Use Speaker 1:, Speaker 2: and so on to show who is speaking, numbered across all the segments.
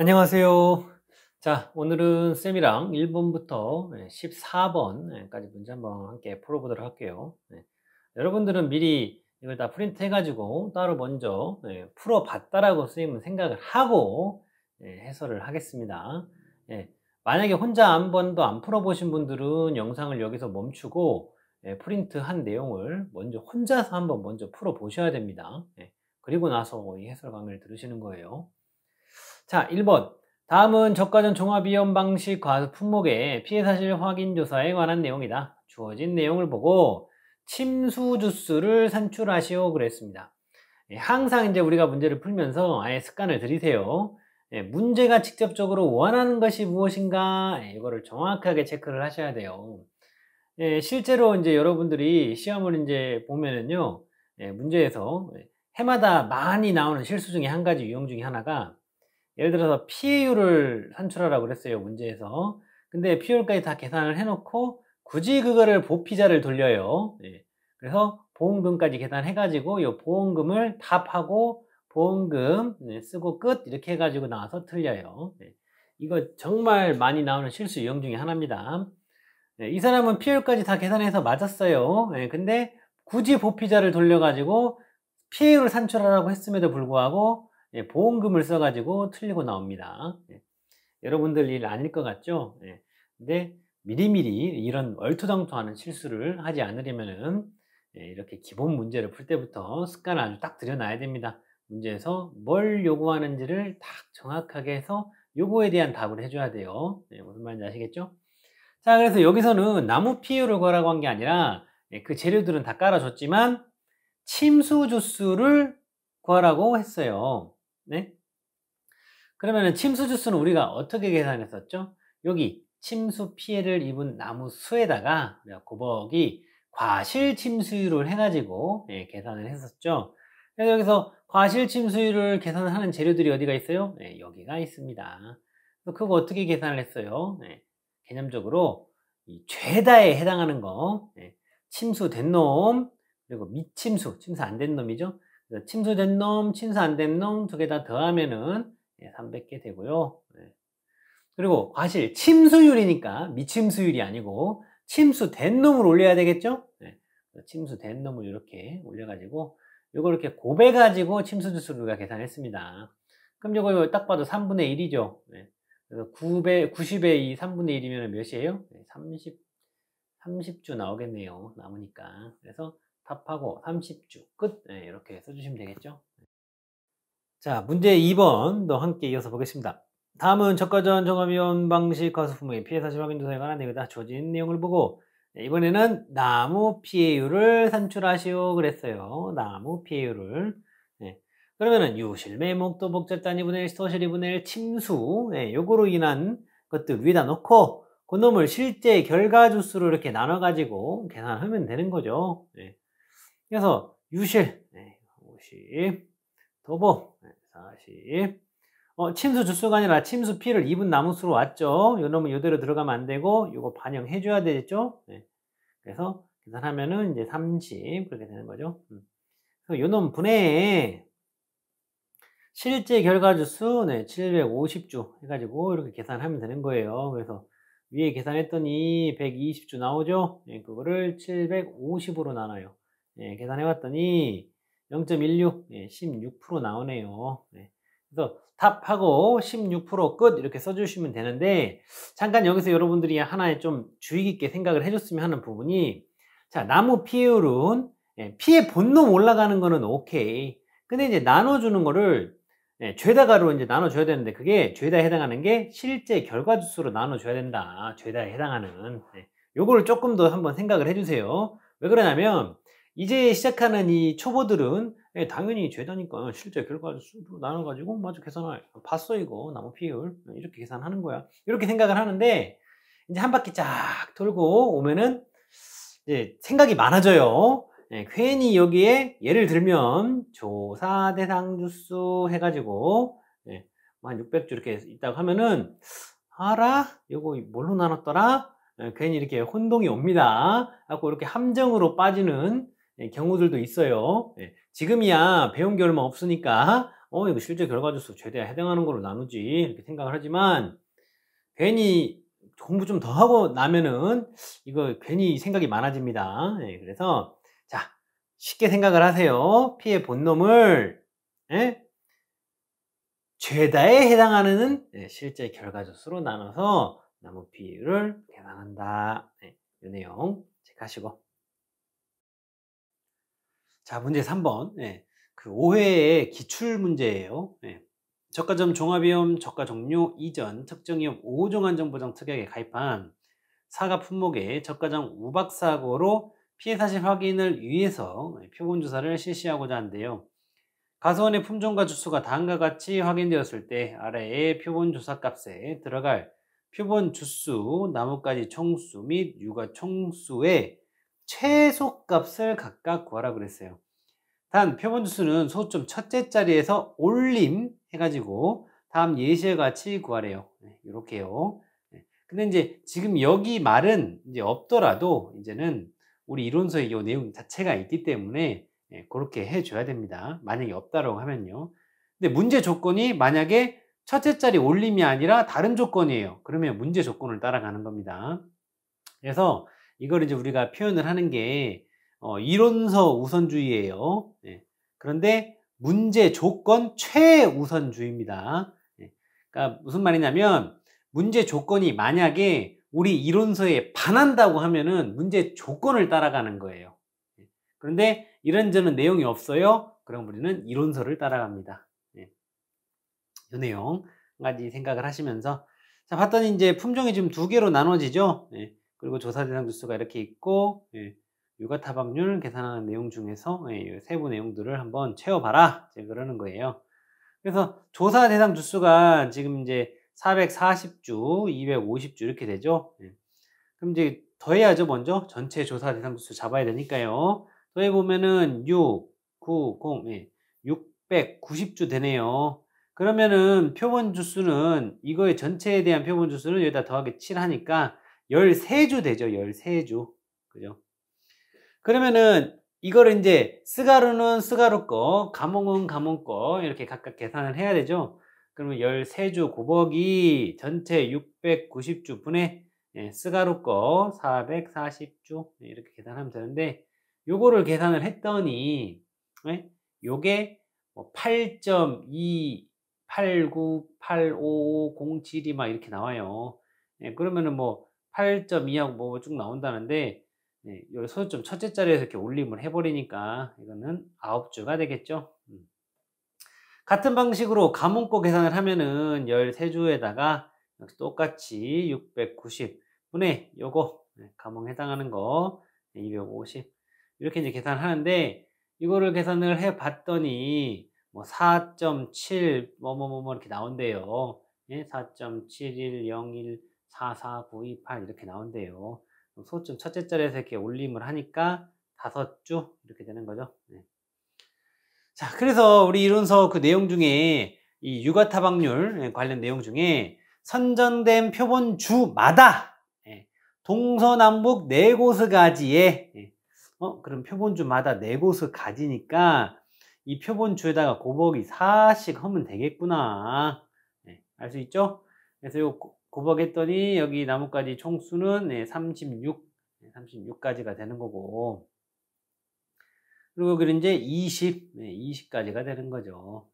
Speaker 1: 안녕하세요. 자, 오늘은 쌤이랑 1번부터 14번까지 문제 한번 함께 풀어보도록 할게요. 여러분들은 미리 이걸 다 프린트 해가지고 따로 먼저 풀어봤다라고 쌤은 생각을 하고 해설을 하겠습니다. 만약에 혼자 한 번도 안 풀어보신 분들은 영상을 여기서 멈추고 프린트한 내용을 먼저 혼자서 한번 먼저 풀어보셔야 됩니다. 그리고 나서 이 해설 강의를 들으시는 거예요. 자, 1번. 다음은 저가전 종합이용 방식 과수 품목의 피해 사실 확인 조사에 관한 내용이다. 주어진 내용을 보고 침수 주수를 산출하시오 그랬습니다. 항상 이제 우리가 문제를 풀면서 아예 습관을 들이세요. 문제가 직접적으로 원하는 것이 무엇인가 이거를 정확하게 체크를 하셔야 돼요. 실제로 이제 여러분들이 시험을 이제 보면은요, 문제에서 해마다 많이 나오는 실수 중에 한 가지 유형 중에 하나가 예를 들어서 피해율을 산출하라고 그랬어요, 문제에서. 근데 피해율까지 다 계산을 해놓고 굳이 그거를 보피자를 돌려요. 그래서 보험금까지 계산해가지고 이 보험금을 답하고 보험금 쓰고 끝 이렇게 해가지고 나와서 틀려요. 이거 정말 많이 나오는 실수 유형 중에 하나입니다. 이 사람은 피해율까지 다 계산해서 맞았어요. 근데 굳이 보피자를 돌려가지고 피해율을 산출하라고 했음에도 불구하고 보험금을 써가지고 틀리고 나옵니다. 여러분들 일 아닐 것 같죠? 근데 미리미리 이런 얼토당토하는 실수를 하지 않으려면은 이렇게 기본 문제를 풀 때부터 습관을 아주 딱 들여놔야 됩니다. 문제에서 뭘 요구하는지를 딱 정확하게 해서 요거에 대한 답을 해줘야 돼요. 무슨 말인지 아시겠죠? 자, 그래서 여기서는 나무 피해율을 구하라고 한 게 아니라 그 재료들은 다 깔아줬지만 침수 주수를 구하라고 했어요. 네? 그러면은 침수 주수는 우리가 어떻게 계산했었죠? 여기 침수 피해를 입은 나무 수에다가 고벅이 과실 침수율을 해가지고 계산을 했었죠. 그래서 여기서 과실 침수율을 계산하는 재료들이 어디가 있어요? 여기가 있습니다. 그거 어떻게 계산을 했어요? 개념적으로 이 죄다에 해당하는 거, 침수된 놈, 그리고 미침수, 침수 안 된 놈이죠. 침수된 놈, 침수 안 된 놈 두 개 다 더하면은 300개 되고요. 그리고 과실 침수율이니까 미침수율이 아니고 침수된 놈을 올려야 되겠죠? 침수된 놈을 이렇게 올려가지고 이걸 이렇게 곱해가지고 침수주수를 우리가 계산했습니다. 그럼 이거 딱 봐도 3분의 1이죠. 그래서 90에 이 3분의 1이면 몇이에요? 30주 나오겠네요. 남으니까. 그래서 답하고 30주 끝. 이렇게 써주시면 되겠죠. 자, 문제 2번도 함께 이어서 보겠습니다. 다음은 저가전 종합이용 방식 과수품의 피해 사실 확인 조사에 관한 내용이다. 주어진 내용을 보고 이번에는 나무 피해율을 산출하시오 그랬어요. 나무 피해율을. 그러면은 유실, 매목도, 복잡 단위 분의 1, 소실 2분의 1, 침수 요거로 인한 것들 위에다 놓고 그놈을 실제 결과 주수로 이렇게 나눠가지고 계산하면 되는 거죠. 그래서 유실 50, 도보 40. 침수 주수가 아니라 침수 피를 입은 나무수로 왔죠. 요 놈은 요대로 들어가면 안 되고 요거 반영해 줘야 되겠죠. 그래서 계산하면은 이제 30 그렇게 되는 거죠. 그래서 요 놈 분해에 실제 결과 주수 750주 해가지고 이렇게 계산하면 되는 거예요. 그래서 위에 계산했더니 120주 나오죠. 그거를 750으로 나눠요. 계산해 봤더니 0.16, 16% 나오네요. 그래서 답하고 16% 끝 이렇게 써주시면 되는데 잠깐 여기서 여러분들이 하나의 좀 주의 깊게 생각을 해줬으면 하는 부분이 자, 나무 피해율은 피해 본놈 올라가는 거는 오케이. 근데 이제 나눠주는 거를 죄다가로 이제 나눠줘야 되는데 그게 죄다에 해당하는 게 실제 결과 주수로 나눠줘야 된다. 죄다에 해당하는. 요거를 조금 더 한번 생각을 해주세요. 왜 그러냐면 이제 시작하는 이 초보들은 당연히 죄다니까 실제 결과 주수로 나눠가지고 맞아 계산할 봤어 이거 나무 피해율 이렇게 계산하는 거야. 이렇게 생각을 하는데 이제 한 바퀴 쫙 돌고 오면은 이제 생각이 많아져요. 괜히 여기에 예를 들면 조사 대상 주수 해가지고 한 600주 이렇게 있다고 하면은 알아? 요거 뭘로 나눴더라? 괜히 이렇게 혼동이 옵니다. 하고 이렇게 함정으로 빠지는 경우들도 있어요. 지금이야 배운 게 얼마 없으니까 이거 실제 결과주수 최대에 해당하는 걸로 나누지 이렇게 생각을 하지만 괜히 공부 좀 더 하고 나면은 이거 괜히 생각이 많아집니다. 예, 그래서 자, 쉽게 생각을 하세요. P의 본놈을 예? 죄다에 해당하는 실제 결과주수로 나눠서 나무 비율을 계산한다. 이 내용 체크하시고. 자, 문제 3번. 그 5회의 기출 문제예요. 저가점 종합위험 저가 종료 이전 특정위험 5종 안정보장 특약에 가입한 사과 품목의 저가점 우박사고로 피해 사실 확인을 위해서 표본 조사를 실시하고자 하는데요. 가수원의 품종과 주수가 다음과 같이 확인되었을 때 아래의 표본 조사 값에 들어갈 표본 주수, 나뭇가지 총수 및 유가 총수의 최소값을 각각 구하라 그랬어요. 단 표본 주수는 소점 첫째 자리에서 올림 해가지고 다음 예시와 같이 구하래요. 이렇게요. 근데 이제 지금 여기 말은 이제 없더라도 이제는 우리 이론서의 이 내용 자체가 있기 때문에 그렇게 해줘야 됩니다. 만약에 없다라고 하면요. 근데 문제 조건이 만약에 첫째 자리 올림이 아니라 다른 조건이에요. 그러면 문제 조건을 따라가는 겁니다. 그래서 이걸 이제 우리가 표현을 하는 게 이론서 우선주의예요. 그런데 문제 조건 최우선주의입니다. 그러니까 무슨 말이냐면 문제 조건이 만약에 우리 이론서에 반한다고 하면은 문제 조건을 따라가는 거예요. 그런데 이런저런 내용이 없어요. 그럼 우리는 이론서를 따라갑니다. 이 내용 한 가지 생각을 하시면서 자 봤더니 이제 품종이 지금 두 개로 나눠지죠. 그리고 조사 대상 주수가 이렇게 있고 유가 타박률 계산하는 내용 중에서 세부 내용들을 한번 채워봐라 그러는 거예요. 그래서 조사 대상 주수가 지금 이제 440주, 250주 이렇게 되죠. 그럼 이제 더해야죠. 먼저 전체 조사 대상 주수 잡아야 되니까요. 더해 보면은 6, 9, 0, 690주 되네요. 그러면은 표본 주수는 이거의 전체에 대한 표본 주수는 여기다 더하기 7 하니까 13주 되죠. 13주. 그죠? 그러면은 이거를 이제 스가루는 스가루 거, 가몽은 가몽 거 이렇게 각각 계산을 해야 되죠. 그러면 13주 곱하기 전체 690주 분의 스가루 거 440주 이렇게 계산하면 되는데 요거를 계산을 했더니 요게 8.2 89, 855, 07이 막 이렇게 나와요. 그러면은 뭐 8.2하고 뭐 쭉 나온다는데 여기 소점 첫째 자리에서 이렇게 올림을 해버리니까 이거는 9주가 되겠죠. 같은 방식으로 가문고 계산을 하면은 13주에다가 똑같이 690분의 요거 가문 해당하는 거 250 이렇게 이제 계산을 하는데 이거를 계산을 해 봤더니 뭐 4.7 뭐뭐뭐 이렇게 나온대요. 4.7101449228 이렇게 나온대요. 소점 첫째 자리에서 이렇게 올림을 하니까 5주 이렇게 되는 거죠. 자, 그래서 우리 이론서 그 내용 중에 이 유가타박률 관련 내용 중에 선정된 표본주마다 동서남북 4곳가지에 그럼 표본주마다 4곳가지니까 이 표본주에다가 곱하기 4씩 하면 되겠구나. 알 수 있죠? 그래서 요 곱하기했더니 여기 나뭇가지 총수는 36가지가 되는 거고 그리고 여기는 이제 20가지가 되는 거죠.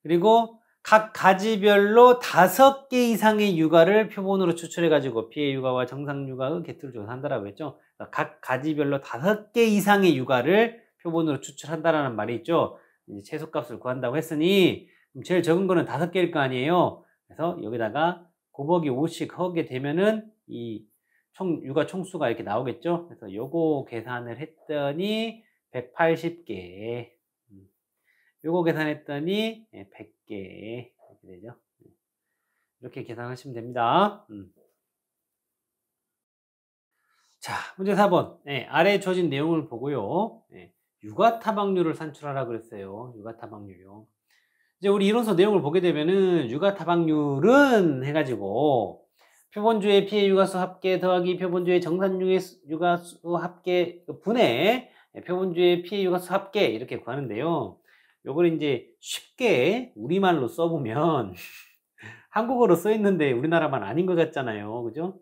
Speaker 1: 그리고 각 가지별로 5개 이상의 유가를 표본으로 추출해 가지고 피해 유가와 정상 유가의 개수를 조사한다라고 했죠. 각 가지별로 5개 이상의 유가를 표본으로 추출한다라는 말이 있죠. 이제 최소값을 구한다고 했으니 그럼 제일 적은 거는 5개일 거 아니에요. 그래서 여기다가 곱하기 5씩 하게 되면은 이 유가 총수가 이렇게 나오겠죠. 그래서 요거 계산을 했더니 180개. 요거 계산했더니 100개 이렇게 되죠. 이렇게 계산하시면 됩니다. 자, 문제 4번. 아래에 주어진 내용을 보고요. 유가타박률을 산출하라 그랬어요. 유가타박률요. 이제 우리 이론서 내용을 보게 되면은 유가타박률은 해가지고 표본주의 피해 유가수 합계 더하기 표본주의 정산 유가수 합계 분의 표본주의 피해 유가수 합계 이렇게 구하는데요. 요걸 이제 쉽게 우리말로 써보면 한국어로 써 있는데 우리나라만 아닌 것 같잖아요. 그죠?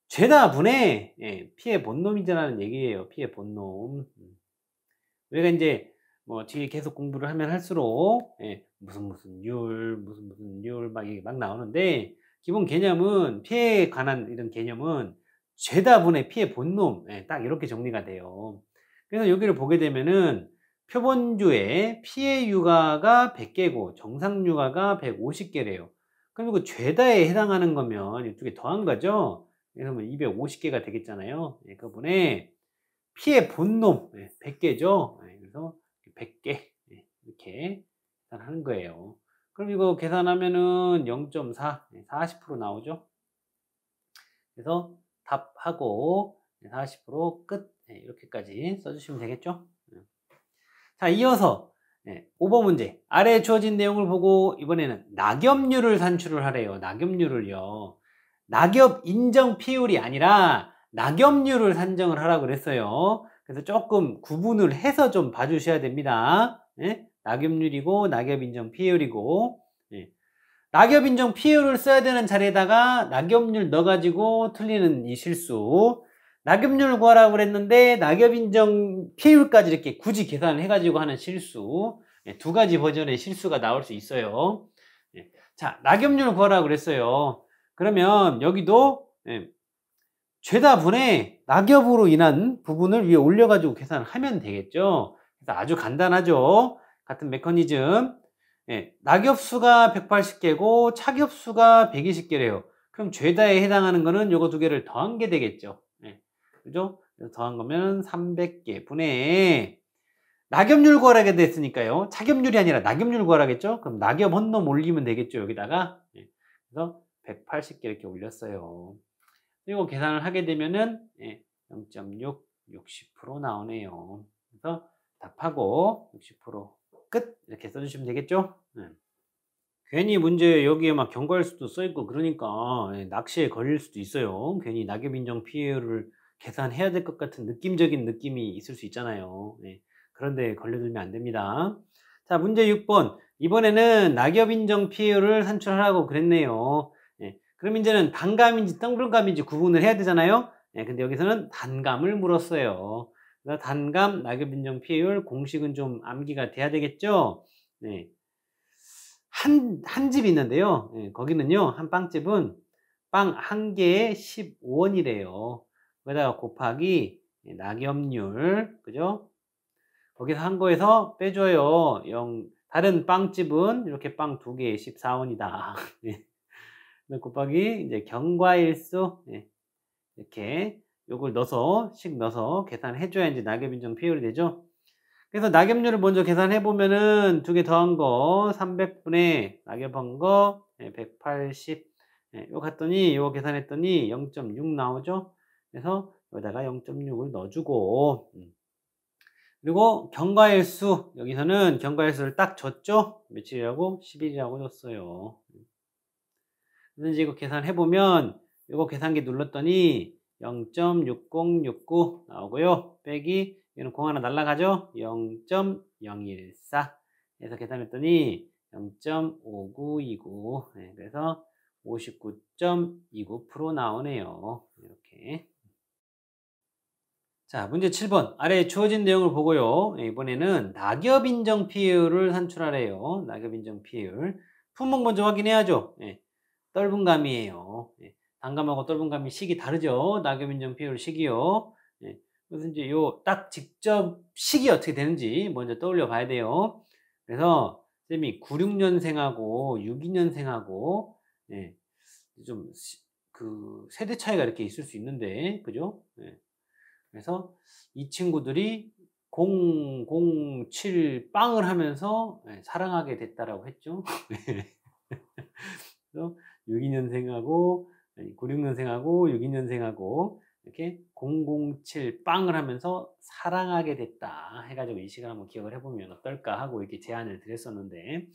Speaker 1: 죄다 분의 피해 본놈이라는 얘기예요. 피해 본놈. 우리가 이제 뭐 뒤에 계속 공부를 하면 할수록 무슨 율 막 이게 막 나오는데 기본 개념은 피해에 관한 이런 개념은 죄다 분의 피해 본놈 딱 이렇게 정리가 돼요. 그래서 여기를 보게 되면은 표본주의 피해 유가가 100개고 정상 유가가 150개래요. 그럼 이거 죄다에 해당하는 거면 이쪽에 더한 거죠. 그래서 250개가 되겠잖아요. 그분의 피해 본놈 100개죠. 그래서 100개 이렇게 계산하는 거예요. 그럼 이거 계산하면은 0.4 40% 나오죠. 그래서 답하고 40% 이렇게까지 써주시면 되겠죠. 자, 이어서 5번 문제. 아래에 주어진 내용을 보고 이번에는 낙엽률을 산출을 하래요. 낙엽률을요. 낙엽 인정 피율이 아니라 낙엽률을 산정을 하라고 그랬어요. 그래서 조금 구분을 해서 좀 봐주셔야 됩니다. 낙엽률이고 낙엽 인정 피율이고 낙엽 인정 피율을 써야 되는 자리에다가 낙엽률 넣어가지고 틀리는 이 실수, 낙엽률 구하라고 그랬는데 낙엽 인정 피율까지 이렇게 굳이 계산을 해가지고 하는 실수, 두 가지 버전의 실수가 나올 수 있어요. 자, 낙엽률 구하라고 그랬어요. 그러면 여기도 죄다 분의 낙엽으로 인한 부분을 위에 올려가지고 계산을 하면 되겠죠. 그래서 아주 간단하죠. 같은 메커니즘. 낙엽수가 180개고 착엽수가 120개래요. 그럼 죄다에 해당하는 거는 요거 두 개를 더한 게 되겠죠. 그죠? 그래서 더한 거면 300개 분의 낙엽률 구하라게 됐으니까요. 착엽률이 아니라 낙엽률 구하라겠죠? 그럼 낙엽 한 놈 올리면 되겠죠. 여기다가. 그래서 180개 이렇게 올렸어요. 이거 계산을 하게 되면은 0.6, 60% 나오네요. 그래서 답하고 60% 끝 이렇게 써주시면 되겠죠. 괜히 문제 여기에 막 경과일 수도 써있고 그러니까 낚시에 걸릴 수도 있어요. 괜히 낙엽 인정 피해를 계산해야 될 것 같은 느낌적인 느낌이 있을 수 있잖아요. 그런데 걸려들면 안 됩니다. 자, 문제 6번. 이번에는 낙엽 인정 피해를 산출하라고 그랬네요. 그럼 이제는 단감인지 동물감인지 구분을 해야 되잖아요. 근데 여기서는 단감을 물었어요. 그래서 단감 낙엽 인정 피해율 공식은 좀 암기가 돼야 되겠죠. 한 집이 있는데요. 거기는요, 한 빵집은 빵 한 개에 15원이래요. 거기다가 곱하기 낙엽률, 그죠? 거기서 한 거에서 빼줘요. 다른 빵집은 이렇게 빵 두 개에 14원이다. 곱하기 이제 경과일수 이렇게 요걸 식 넣어서 계산해 줘야 이제 낙엽 인정 피율이 되죠. 그래서 낙엽률을 먼저 계산해 보면은 두 개 더한 거 300분의 낙엽한 거 180 요거 갔더니 요거 계산했더니 0.6 나오죠. 그래서 여기다가 0.6을 넣어주고 그리고 경과일수 여기서는 경과일수를 딱 줬죠. 며칠이라고? 10일이라고 줬어요. 그래서 이제 이거 계산해 보면 이거 계산기 눌렀더니 0.6069 나오고요. 빼기 얘는 공 하나 날라가죠. 0.014 해서 계산했더니 0.5929 그래서 59.29% 나오네요. 이렇게. 자, 문제 7번. 아래에 주어진 내용을 보고요. 이번에는 낙엽 인정 피해율을 산출하래요. 낙엽 인정 피해율. 품목 먼저 확인해야죠. 떫은 감이에요. 단감하고 떫은 감이 식이 다르죠. 낙엽 인정 피해율 식이요. 그래서 이제 요 딱 직접 식이 어떻게 되는지 먼저 떠올려 봐야 돼요. 그래서 쌤이 96년생하고 62년생하고 좀 그 세대 차이가 이렇게 있을 수 있는데, 그죠? 그래서 이 친구들이 007 빵을 하면서 사랑하게 됐다라고 했죠. 그래서 62년생하고 96년생하고 62년생하고 이렇게 007 빵을 하면서 사랑하게 됐다 해가지고 이 시간 한번 기억을 해보면 어떨까 하고 이렇게 제안을 드렸었는데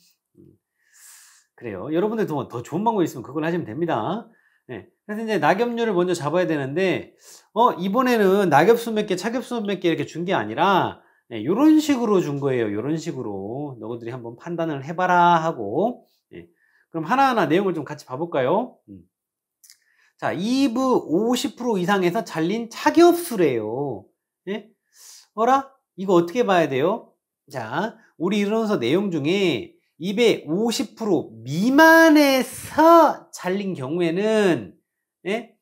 Speaker 1: 그래요. 여러분들도 더 좋은 방법이 있으면 그걸 하시면 됩니다. 그래서 이제 낙엽률을 먼저 잡아야 되는데 이번에는 낙엽수 몇 개, 착엽수 몇 개 이렇게 준 게 아니라 예, 요런 식으로 준 거예요. 요런 식으로. 너희들이 한번 판단을 해봐라 하고. 예. 그럼 하나하나 내용을 좀 같이 봐볼까요? 자, 2부 50% 이상에서 잘린 차기업수래요. 예? 어라? 이거 어떻게 봐야 돼요? 자, 우리 이론서 내용 중에 250% 미만에서 잘린 경우에는, 예?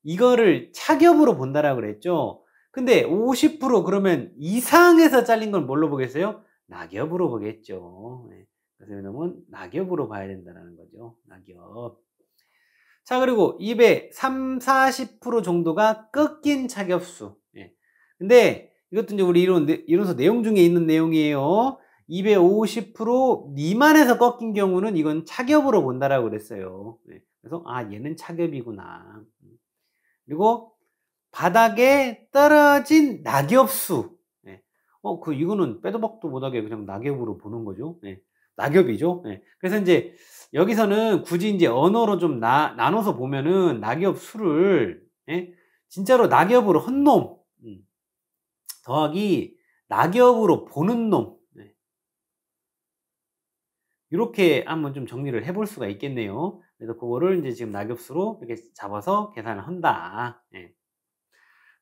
Speaker 1: 이거를 차기업으로 본다라고 그랬죠. 근데 50% 그러면 이상에서 잘린 건 뭘로 보겠어요? 낙엽으로 보겠죠. 예. 그래서 이놈은 낙엽으로 봐야 된다는 거죠. 낙엽. 자, 그리고 200, 3, 40% 정도가 꺾인 차격수. 예. 근데 이것도 이제 우리 이론서 내용 중에 있는 내용이에요. 250% 미만에서 꺾인 경우는 이건 차격으로 본다라고 그랬어요. 예. 그래서 아, 얘는 차격이구나. 그리고 바닥에 떨어진 낙엽수. 예. 이거는 빼도 박도 못하게 그냥 낙엽으로 보는 거죠. 예. 낙엽이죠. 예. 그래서 이제 여기서는 굳이 이제 언어로 좀 나눠서 보면은 낙엽 수를, 예? 진짜로 낙엽으로 한 놈, 더하기 낙엽으로 보는 놈. 예. 이렇게 한번 좀 정리를 해볼 수가 있겠네요. 그래서 그거를 이제 지금 낙엽수로 이렇게 잡아서 계산을 한다. 예.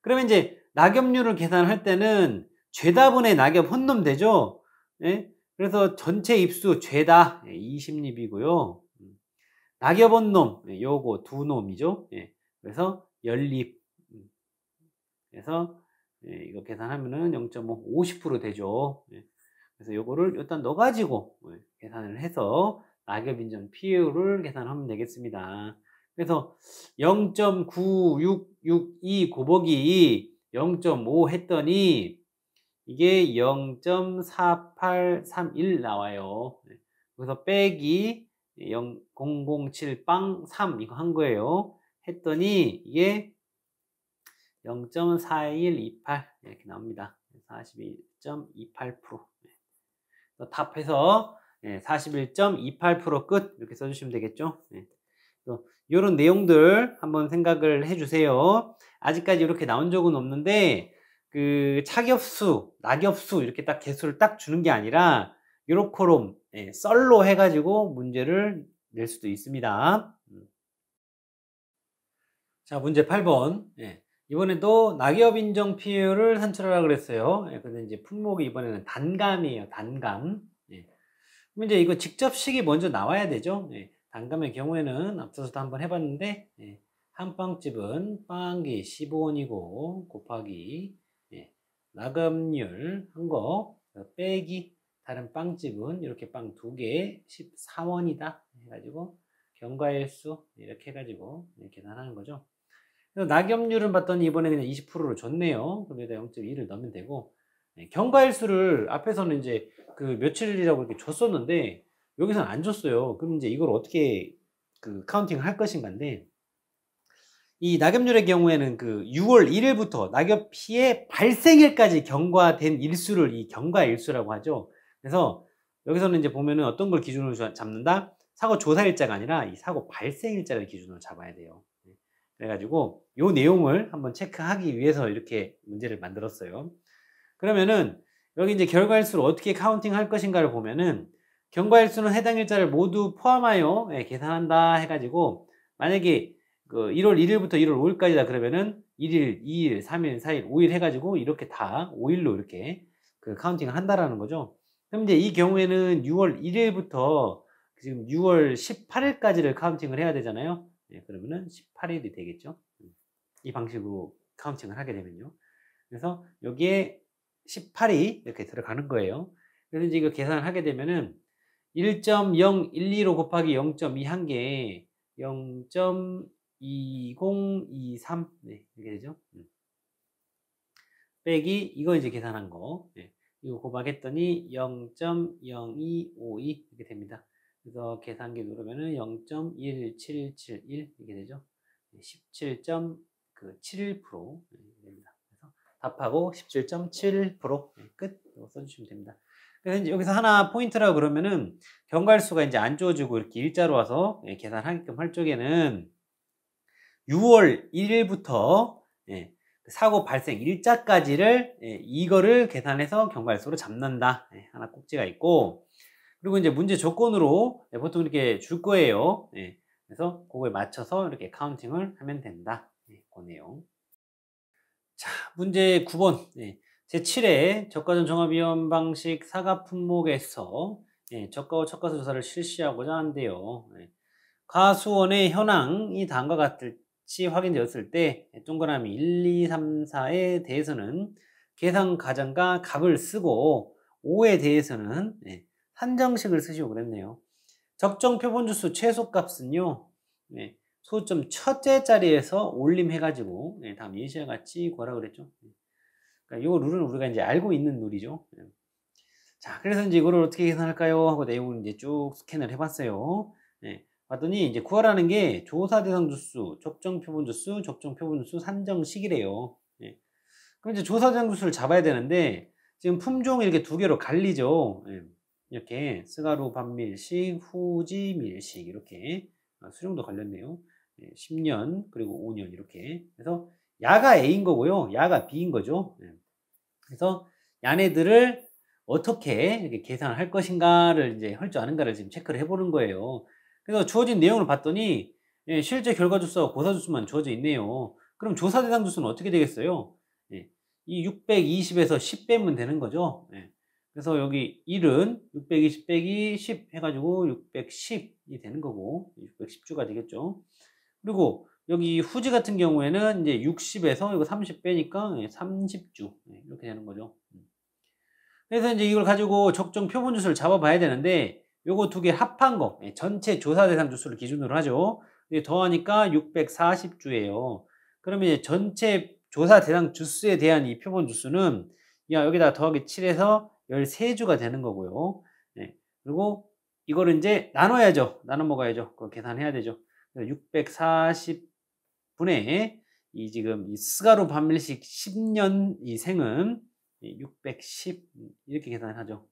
Speaker 1: 그러면 이제 낙엽률을 계산할 때는 죄다분의 낙엽 혼놈 되죠? 예? 그래서 전체 입수 죄다 20립이고요. 낙엽 혼놈 요거 두 놈이죠. 예. 그래서 연립. 그래서 이거 계산하면은 0.5 50% 되죠. 예. 그래서 요거를 일단 넣어가지고 계산을 해서 낙엽 인정 PU를 계산하면 되겠습니다. 그래서 0.9662 곱하기 0.5 했더니 이게 0.4831 나와요. 그래서 빼기 007빵 3 이거 한 거예요. 했더니 이게 0.4128 이렇게 나옵니다. 41.28%. 답해서 41.28% 끝 이렇게 써주시면 되겠죠. 이런 내용들 한번 생각을 해주세요. 아직까지 이렇게 나온 적은 없는데 그 차격수, 낙엽수 이렇게 딱 개수를 딱 주는 게 아니라 요렇게롬 썰로 해가지고 문제를 낼 수도 있습니다. 자, 문제 8번. 이번에도 낙엽 인정 PU를 산출하라 그랬어요. 근데 이제 품목이 이번에는 단감이에요. 단감. 그럼 이제 이거 직접 식이 먼저 나와야 되죠. 단감의 경우에는 앞서서도 한번 해봤는데 한 빵집은 빵 한 개 15원이고 곱하기 낙엽률 한 거 빼기 다른 빵집은 이렇게 빵 두 개 14원이다 해가지고 경과일수 이렇게 해가지고 계산하는 거죠. 그래서 낙엽률을 봤더니 이번에 그냥 20%를 줬네요. 그럼 여기다 0.2를 넣으면 되고 경과일수를 앞에서는 이제 그 며칠이라고 이렇게 줬었는데 여기서는 안 줬어요. 그럼 이제 이걸 어떻게 그 카운팅을 할 것인가인데 이 낙엽률의 경우에는 그 6월 1일부터 낙엽 피해 발생일까지 경과된 일수를 이 경과일수라고 하죠. 그래서 여기서는 이제 보면은 어떤 걸 기준으로 잡는다? 사고 조사일자가 아니라 이 사고 발생일자를 기준으로 잡아야 돼요. 그래가지고 요 내용을 한번 체크하기 위해서 이렇게 문제를 만들었어요. 그러면은 여기 이제 결과일수를 어떻게 카운팅 할 것인가를 보면은 경과일수는 해당 일자를 모두 포함하여 계산한다 해가지고 만약에 그 1월 1일부터 1월 5일까지다 그러면은 1일, 2일, 3일, 4일, 5일 해가지고 이렇게 다 5일로 이렇게 그 카운팅을 한다라는 거죠. 그럼 이제 이 경우에는 6월 1일부터 지금 6월 18일까지를 카운팅을 해야 되잖아요. 그러면은 18일이 되겠죠. 이 방식으로 카운팅을 하게 되면요. 그래서 여기에 18이 이렇게 들어가는 거예요. 그래서 이제 이거 계산을 하게 되면은 1.0125 곱하기 0.2 한 개 0.2023 이렇게 되죠. 빼기 이거 이제 계산한 거 이거 곱하겠더니 0.0252 이렇게 됩니다. 그래서 계산기 누르면은 0.1771 이렇게 되죠. 17.71% 됩니다. 그래서 답하고 17.7% 끝 써주시면 됩니다. 그래서 이제 여기서 하나 포인트라고 그러면은 경과일수가 이제 안 주어지고 이렇게 일자로 와서 계산하게끔 할 쪽에는 6월 1일부터 사고 발생 일자까지를 이거를 계산해서 경과일수로 잡는다. 하나 꼭지가 있고, 그리고 이제 문제 조건으로 보통 이렇게 줄 거예요. 그래서 그거에 맞춰서 이렇게 카운팅을 하면 된다. 그 내용. 자, 문제 9번. 제7회 저가전 종합위험 방식 사과 품목에서 저가와 척가수 조사를 실시하고자 하는데요. 가수원의 현황이 다음과 같을지 확인되었을 때 동그라미 1, 2, 3, 4에 대해서는 계산 과정과 값을 쓰고 5에 대해서는 산정식을 쓰시고 그랬네요. 적정 표본주수 최소값은요. 소점 첫째 자리에서 올림해가지고 다음 예시와 같이 구하라 그랬죠. 그러니까 이 룰은 우리가 이제 알고 있는 룰이죠. 자, 그래서 이제 이거를 어떻게 계산할까요? 하고 내용을 이제 쭉 스캔을 해봤어요. 봤더니 이제 구하라는 게 조사 대상 주수, 적정 표본 주수, 적정 표본 주수 산정식이래요. 그럼 이제 조사 대상 주수를 잡아야 되는데 지금 품종이 이렇게 두 개로 갈리죠. 이렇게 스가루 반밀식, 후지 밀식 이렇게 수령도 갈렸네요. 10년 그리고 5년 이렇게. 그래서 야가 A인 거고요. 야가 B인 거죠. 그래서 야네들을 어떻게 이렇게 계산을 할 것인가를 이제 할 줄 아는가를 지금 체크를 해보는 거예요. 그래서 주어진 내용을 봤더니 실제 결과 주수와 고사 주수만 주어져 있네요. 그럼 조사 대상 주수는 어떻게 되겠어요? 이 620에서 10 빼면 되는 거죠. 그래서 여기 1은 620 빼기 10 해가지고 610이 되는 거고 610주가 되겠죠. 그리고 여기 후지 같은 경우에는 이제 60에서 이거 30 빼니까 30주 이렇게 되는 거죠. 그래서 이제 이걸 가지고 적정 표본 주수를 잡아봐야 되는데 요거 두 개 합한 거 전체 조사 대상 주수를 기준으로 하죠. 더하니까 640주예요. 그러면 이제 전체 조사 대상 주수에 대한 이 표본 주수는 여기다 더하기 7해서 13주가 되는 거고요. 그리고 이거를 이제 나눠야죠. 나눠 먹어야죠. 그거 계산해야 되죠. 640분의 이 지금 이 스가루 반밀식 10년 이 생은 610 이렇게 계산을 하죠.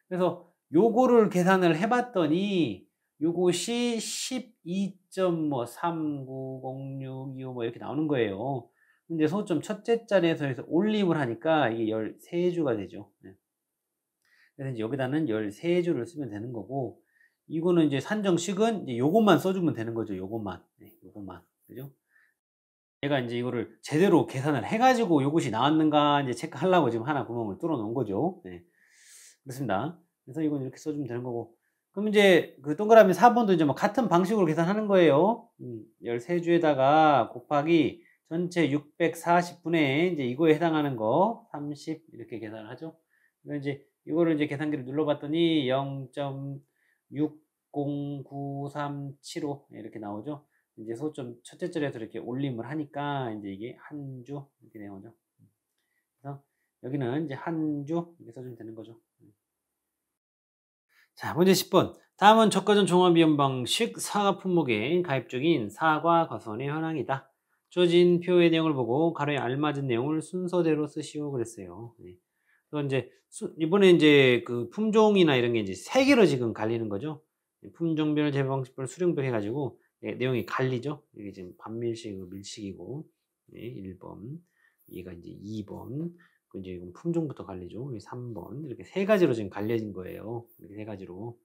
Speaker 1: 그래서 요거를 계산을 해봤더니 요것이 12.390625 뭐 이렇게 나오는 거예요. 근데 소점 첫째 자리에서 올림을 하니까 이게 13주가 되죠. 그래서 이제 여기다는 13주를 쓰면 되는 거고, 이거는 이제 산정식은 이제 요것만 써주면 되는 거죠. 요것만. 요것만. 그죠? 제가 이제 이거를 제대로 계산을 해가지고 요것이 나왔는가 이제 체크하려고 지금 하나 구멍을 뚫어 놓은 거죠. 그렇습니다. 그래서 이건 이렇게 써주면 되는 거고. 그럼 이제 그 동그라미 4번도 이제 뭐 같은 방식으로 계산하는 거예요. 13주에다가 곱하기 전체 640분의 이제 이거에 해당하는 거 30 이렇게 계산을 하죠. 그래서 이제 이거를 이제 계산기를 눌러봤더니 0.609375 이렇게 나오죠. 이제 소점 첫째 줄에서 이렇게 올림을 하니까 이제 이게 한 주 이렇게 나오죠. 그래서 여기는 이제 한 주 이렇게 써주면 되는 거죠. 자, 문제 10번. 다음은 저가전 종합위험 방식 사과 품목에 가입 중인 사과 거선의 현황이다. 주어진 표의 내용을 보고 가로에 알맞은 내용을 순서대로 쓰시오 그랬어요. 그래서 이제 이번에 이제 그 품종이나 이런 게 이제 세 개로 지금 갈리는 거죠. 품종별, 재배방식별, 수령별 해가지고 내용이 갈리죠. 이게 지금 반밀식, 밀식이고 1번, 얘가 이제 2번, 이제 이건 품종부터 갈리죠. 3번 이렇게 세 가지로 지금 갈려진 거예요. 이렇게 세 가지로.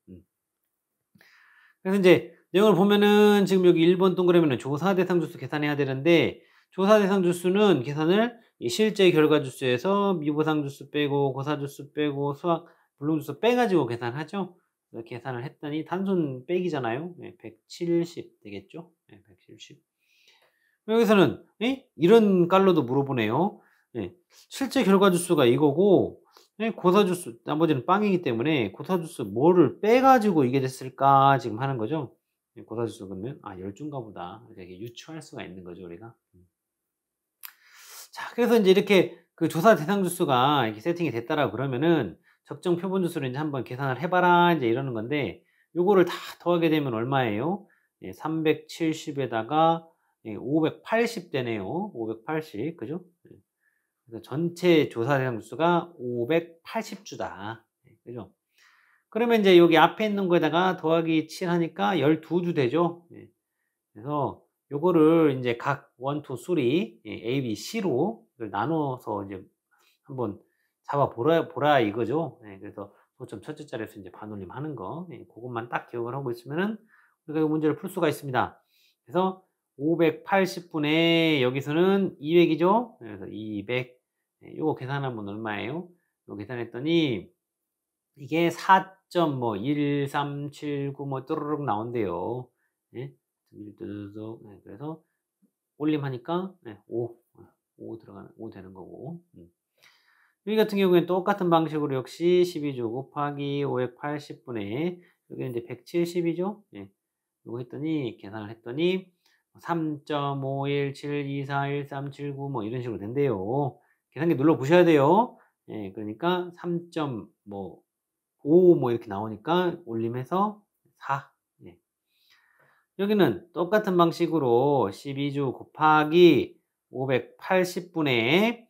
Speaker 1: 그래서 이제 내용을 보면은 지금 여기 1번 동그라미는 조사 대상 주수 계산해야 되는데 조사 대상 주수는 계산을 이 실제 결과 주수에서 미보상 주수 빼고 고사 주수 빼고 수학 불능 주수 빼가지고 계산하죠. 그래서 계산을 했더니 단순 빼기잖아요. 170 되겠죠. 170. 여기서는 이런 깔로도 물어보네요. 실제 결과 주수가 이거고 고사 주수 나머지는 빵이기 때문에 고사 주수 뭐를 빼가지고 이게 됐을까 지금 하는 거죠. 고사 주수 그러면 열중가 보다 이렇게 유추할 수가 있는 거죠 우리가. 자, 그래서 이제 이렇게 그 조사 대상 주수가 이렇게 세팅이 됐다라고 그러면은 적정 표본 주수를 이제 한번 계산을 해봐라 이제 이러는 건데 요거를 다 더하게 되면 얼마예요? 370에다가 580 되네요. 580 그죠? 그래서 전체 조사 대상 주수가 580주다. 그죠? 그러면 이제 여기 앞에 있는 거에다가 더하기 7 하니까 12주 되죠. 그래서 요거를 이제 각 1, 2, 3 A, B, C로 나눠서 이제 한번 잡아 보라 이거죠. 예, 그래서 소점 첫째 자리에서 이제 반올림 하는 거. 예, 그것만 딱 기억을 하고 있으면은 우리가 이 문제를 풀 수가 있습니다. 그래서 580분의 여기서는 200이죠. 그래서 200. 예, 요거 계산하면 얼마예요? 요거 계산했더니 이게 4.1379 뭐 뚜루룩 나온대요. 예? 그래서 올림하니까 5 들어가는 5 되는 거고. 여기 같은 경우에는 똑같은 방식으로 역시 12조 곱하기 580분의 여기 이제 170이죠. 예. 이거 했더니 계산을 했더니 3.517241379 뭐 이런 식으로 된대요. 계산기 눌러 보셔야 돼요. 예, 그러니까 3.5 뭐 이렇게 나오니까 올림해서 4. 예. 여기는 똑같은 방식으로 12주 곱하기 580분의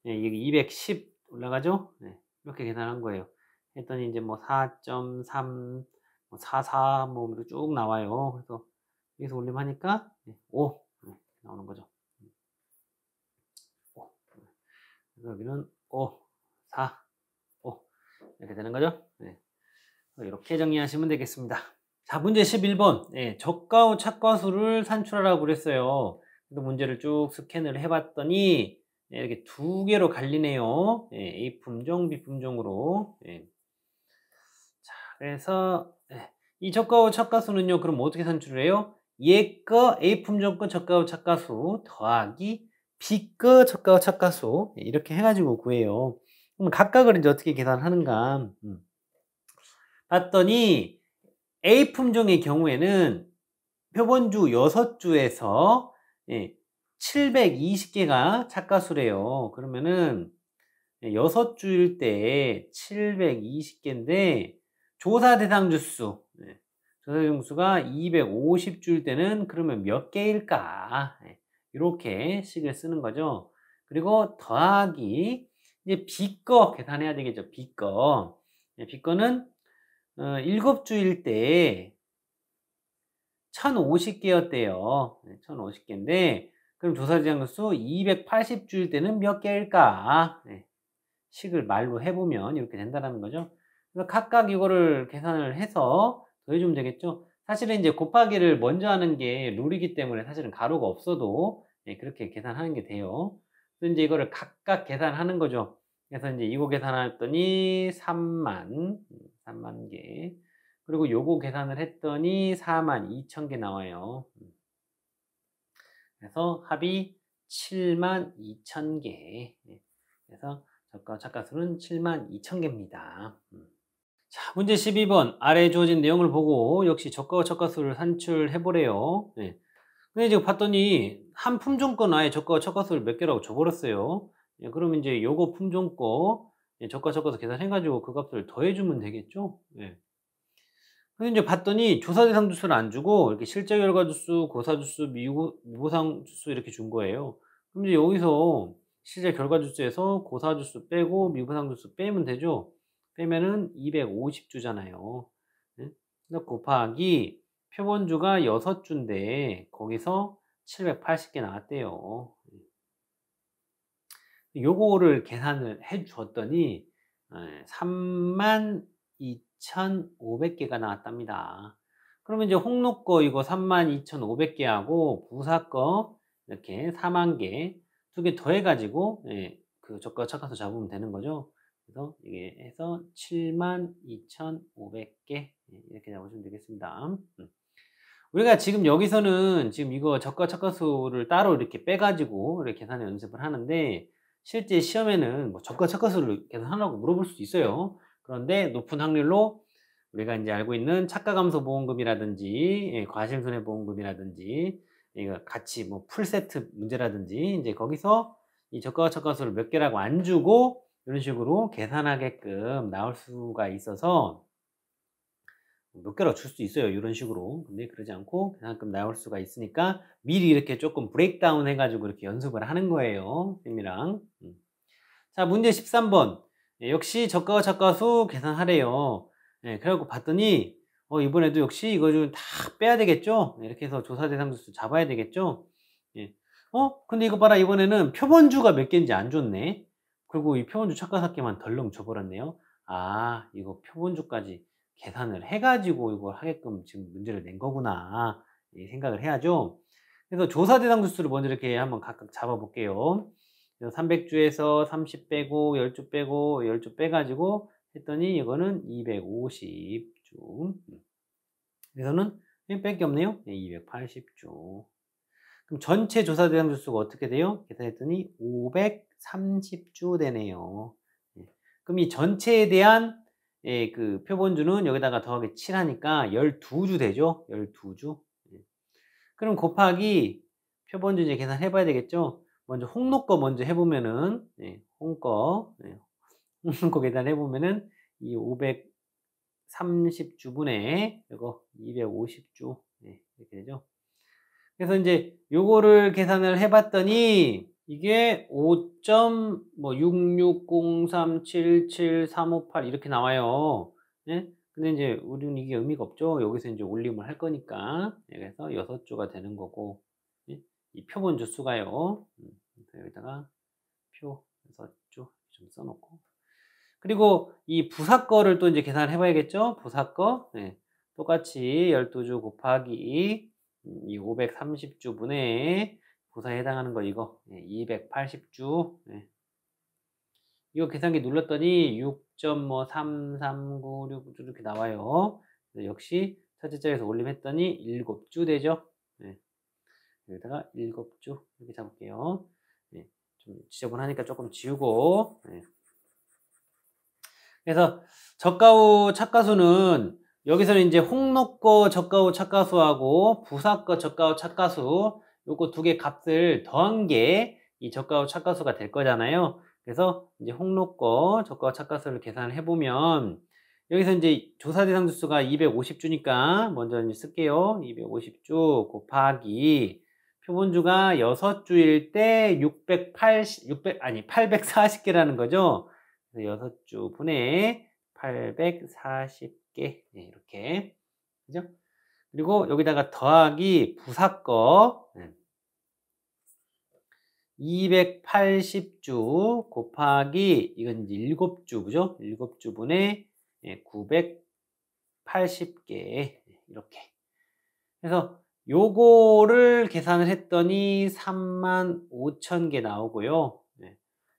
Speaker 1: 여기 210 올라가죠? 네, 이렇게 계산한 거예요. 했더니 이제 뭐 4.3, 뭐 44, 뭐 이렇게 쭉 나와요. 그래서 여기서 올림하니까 5 나오는 거죠. 5. 그래서 여기는 5, 4, 5 이렇게 되는 거죠. 네. 이렇게 정리하시면 되겠습니다. 자, 문제 11번. 예, 저가후 착과수를 산출하라고 그랬어요. 그래서 문제를 쭉 스캔을 해봤더니 이렇게 두 개로 갈리네요. 예, A 품종, B 품종으로. 예. 자, 그래서 이 저가후 착과수는요. 그럼 어떻게 산출을 해요? 얘 거 A 품종 거 저가후 착과수 더하기 B 거 저가후 착과수 이렇게 해가지고 구해요. 그럼 각각을 이제 어떻게 계산하는가? 봤더니 A 품종의 경우에는 표본주 6주에서 720개가 착과수래요. 그러면은 6주일 때 720개인데 조사 대상 주수 조사 대상 주수가 250주일 때는 그러면 몇 개일까? 이렇게 식을 쓰는 거죠. 그리고 더하기 이제 B거 계산해야 되겠죠. B거. B거는 7주일 때 1050개였대요. 1050개인데 그럼 조사 대상 수 280주일 때는 몇 개일까? 식을 말로 해보면 이렇게 된다는 거죠. 그래서 각각 이거를 계산을 해서 더해주면 되겠죠. 사실은 이제 곱하기를 먼저 하는 게 룰이기 때문에 사실은 가로가 없어도 그렇게 계산하는 게 돼요. 그래서 이제 이거를 각각 계산하는 거죠. 그래서 이제 이거 계산했더니 3만 개. 그리고 요거 계산을 했더니 42,000개 나와요. 그래서 합이 72,000개. 그래서 저가 착과수는 72,000개입니다. 자, 문제 12번. 아래에 주어진 내용을 보고 역시 저가와 착과수를 산출해 보래요. 근데 지금 봤더니 한 품종권 아예 저가와 착과수를 몇 개라고 줘버렸어요. 그러면 이제 요거 품종 거 저가 착과수 계산해가지고 그 값을 더해주면 되겠죠. 근데 이제 봤더니 조사 대상 주수를 안 주고 이렇게 실제 결과 주수, 고사 주수, 미보상 주수 이렇게 준 거예요. 그럼 이제 여기서 실제 결과 주수에서 고사 주수 빼고 미보상 주수 빼면 되죠. 빼면은 250주잖아요. 곱하기 표본주가 6주인데 거기서 780개 나왔대요. 요거를 계산을 해 줬더니 32,500개가 나왔답니다. 그러면 이제 홍로 거 이거 32,500개하고 부사 거 이렇게 4만 개 두 개 더해가지고 그 저가 착과수 잡으면 되는 거죠. 그래서 이게 해서 72,500개 이렇게 잡으시면 되겠습니다. 우리가 지금 여기서는 지금 이거 저가 착과수를 따로 이렇게 빼가지고 이렇게 계산을 연습을 하는데 실제 시험에는 뭐 저가 착과수를 계산하라고 물어볼 수도 있어요. 그런데 높은 확률로 우리가 이제 알고 있는 착가감소보험금이라든지 과실손해보험금이라든지 이거 같이 뭐 풀세트 문제라든지 이제 거기서 이 저가와 착과수를 몇 개라고 안 주고 이런 식으로 계산하게끔 나올 수가 있어서 몇 개라고 줄 수도 있어요. 이런 식으로. 근데 그러지 않고 계산금 나올 수가 있으니까 미리 이렇게 조금 브레이크다운 해가지고 이렇게 연습을 하는 거예요. 쌤이랑. 자, 문제 13번. 역시 저가와 착과수 계산하래요. 그래갖고 봤더니 이번에도 역시 이거 좀 다 빼야 되겠죠? 이렇게 해서 조사 대상 주수 잡아야 되겠죠? 예. 근데 이거 봐라. 이번에는 표본주가 몇 개인지 안 줬네. 그리고 이 표본주 착각합계만 덜렁 줘버렸네요. 아, 이거 표본주까지 계산을 해가지고 이걸 하게끔 지금 문제를 낸 거구나. 이 생각을 해야죠. 그래서 조사 대상 주수를 먼저 이렇게 한번 각각 잡아볼게요. 300주에서 30 빼고 10주 빼고 10주 빼가지고 했더니 이거는 250주. 그래서는 뺄 게 없네요. 280주. 그럼 전체 조사 대상 주수가 어떻게 돼요? 계산했더니 530주 되네요. 그럼 이 전체에 대한 그 표본주는 여기다가 더하기 7 하니까 12주 되죠? 12주. 그럼 곱하기 표본주 이제 계산해 봐야 되겠죠? 먼저 홍로 거 먼저 해보면은, 홍거 계산해 보면은, 이 530주분의 이거 250주, 이렇게 되죠. 그래서 이제 요거를 계산을 해봤더니, 이게 5.66037735 이렇게 나와요. 예? 근데 이제 우리는 이게 의미가 없죠. 여기서 이제 올림을 할 거니까. 그래서 6주가 되는 거고, 예? 이 표본주 수가요. 여기다가 표 6주 좀 써놓고. 그리고 이 부사 거를 또 이제 계산을 해봐야겠죠. 부사 거. 똑같이 12주 곱하기 이 530주분의 부사에 해당하는 거 이거 280주. 이거 계산기 눌렀더니 6.3396 이렇게 나와요. 역시 첫째 자리에서 올림했더니 7주 되죠. 여기다가 7주 이렇게 잡을게요. 좀 지저분하니까 조금 지우고. 그래서 저가후 착가수는 여기서는 이제 홍록거 저가후 착가수하고 부사거 저가후 착가수 요거 두 개 값을 더한 게 이 저가후 착가수가 될 거잖아요. 그래서 이제 홍록거 저가후 착가수를 계산을 해보면 여기서 이제 조사 대상 주수가 250주니까 먼저 이제 쓸게요. 250주 곱하기 표본주가 6주일 때 840개라는 거죠. 6주 분의 840개 이렇게 그죠? 그리고 여기다가 더하기 부사거 280주 곱하기 이건 이제 7주 그죠? 7주 분의 980개 이렇게 그래서 요거를 계산을 했더니 35,000개 나오고요.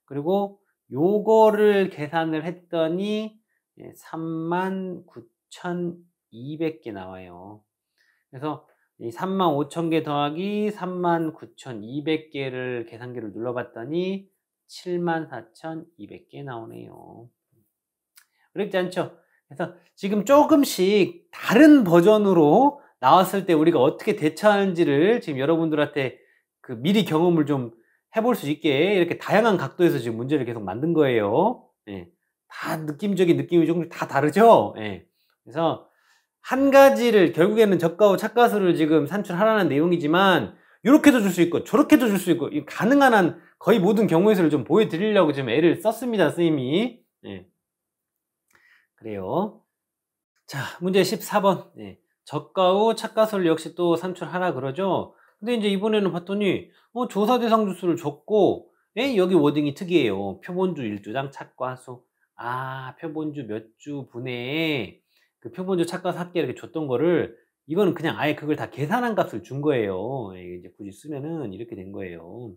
Speaker 1: 그리고 요거를 계산을 했더니 39,200개 나와요. 그래서 이 35,000개 더하기 39,200개를 계산기를 눌러봤더니 74,200개 나오네요. 어렵지 않죠? 그래서 지금 조금씩 다른 버전으로 나왔을 때 우리가 어떻게 대처하는지를 지금 여러분들한테 그 미리 경험을 좀 해볼 수 있게 이렇게 다양한 각도에서 지금 문제를 계속 만든 거예요. 다 느낌적인 느낌이 조금 다 다르죠? 그래서 한 가지를 결국에는 저가후 착가수를 지금 산출하라는 내용이지만 이렇게도 줄 수 있고 저렇게도 줄 수 있고 가능한 한 거의 모든 경우의 수를 좀 보여드리려고 지금 애를 썼습니다, 선생님이. 그래요. 자, 문제 14번. 저가후 착가수를 역시 또 산출하라 그러죠. 근데 이제 이번에는 봤더니 조사 대상 주수를 줬고 여기 워딩이 특이해요. 표본주 1주당 착가수. 아, 표본주 몇 주 분에 그 표본주 착가수 합계 이렇게 줬던 거를 이거는 그냥 아예 그걸 다 계산한 값을 준 거예요. 이제 굳이 쓰면은 이렇게 된 거예요.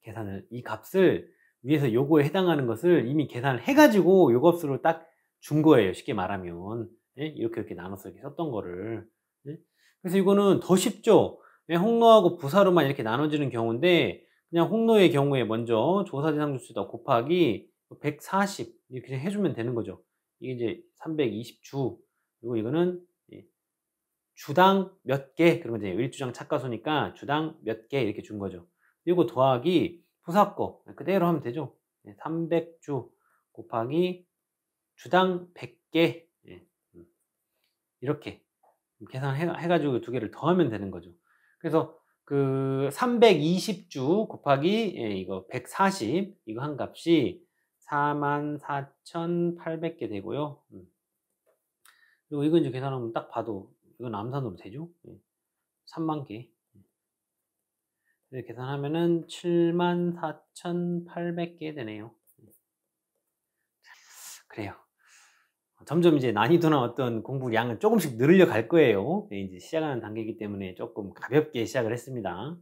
Speaker 1: 계산을 이 값을 위에서 요거에 해당하는 것을 이미 계산을 해가지고 요 값으로 딱 준 거예요. 쉽게 말하면 이렇게 나눠서 이렇게 썼던 거를. 그래서 이거는 더 쉽죠. 홍로하고 부사로만 이렇게 나눠지는 경우인데 그냥 홍로의 경우에 먼저 조사 대상 주수다 곱하기 140 이렇게 해주면 되는 거죠. 이게 이제 320주 그리고 이거는 주당 몇 개 그러면 이제 1주당 착가수니까 주당 몇 개 이렇게 준 거죠. 그리고 더하기 부사거 그대로 하면 되죠. 300주 곱하기 주당 100개 이렇게 계산해가지고 두 개를 더하면 되는 거죠. 그래서 그 320주 곱하기 이거 140 이거 한 값이 44,800개 되고요. 그리고 이거 이제 계산하면 딱 봐도 이건 암산으로 되죠? 3만 개. 이렇게 계산하면은 74,800개 되네요. 그래요. 점점 이제 난이도나 어떤 공부 양은 조금씩 늘려 갈 거예요. 이제 시작하는 단계이기 때문에 조금 가볍게 시작을 했습니다.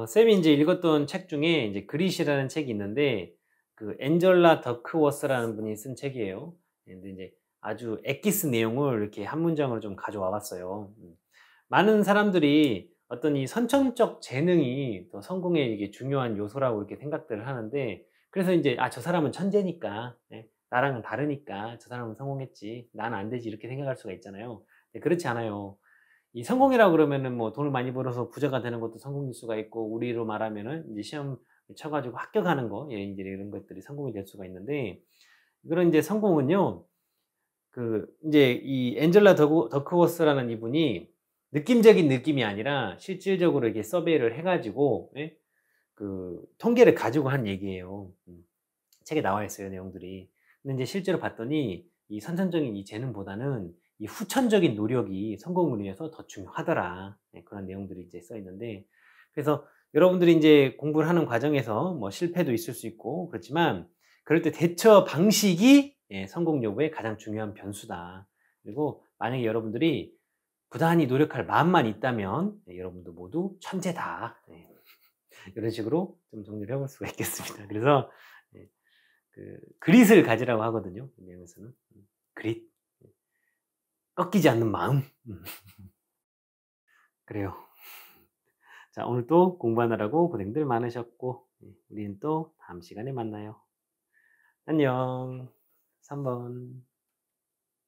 Speaker 1: 쌤이 이제 읽었던 책 중에 이제 그릿이라는 책이 있는데, 그 엔젤라 더크워스라는 분이 쓴 책이에요. 근데 이제 아주 엑기스 내용을 이렇게 한 문장으로 좀 가져와 봤어요. 많은 사람들이 어떤 이 선천적 재능이 더 성공에 이게 중요한 요소라고 이렇게 생각들을 하는데, 그래서 이제 아, 저 사람은 천재니까, 나랑은 다르니까 저 사람은 성공했지, 나는 안 되지, 이렇게 생각할 수가 있잖아요. 근데 그렇지 않아요. 이 성공이라고 그러면은 뭐 돈을 많이 벌어서 부자가 되는 것도 성공일 수가 있고, 우리로 말하면은 이제 시험 쳐가지고 합격하는 거, 예, 이제 이런 것들이 성공이 될 수가 있는데, 그런 이제 성공은요, 그 이제 이 엔젤라 더크워스라는 이분이 느낌적인 느낌이 아니라 실질적으로 이렇게 서베이를 해가지고, 예? 그 통계를 가지고 한 얘기예요. 책에 나와 있어요, 내용들이. 근데 이제 실제로 봤더니 이 선천적인 이 재능보다는 이 후천적인 노력이 성공을 위해서 더 중요하더라. 그런 내용들이 이제 써 있는데, 그래서 여러분들이 이제 공부를 하는 과정에서 뭐 실패도 있을 수 있고 그렇지만, 그럴 때 대처 방식이 성공 여부의 가장 중요한 변수다. 그리고 만약에 여러분들이 부단히 노력할 마음만 있다면, 여러분도 모두 천재다. 이런 식으로 좀 정리를 해볼 수가 있겠습니다. 그래서 그 그릿을 가지라고 하거든요. 이 내용에서는. 그릿. 꺾이지 않는 마음. 그래요. 자, 오늘 또 공부하느라고 고생들 많으셨고, 우리는 또 다음 시간에 만나요. 안녕. 3번.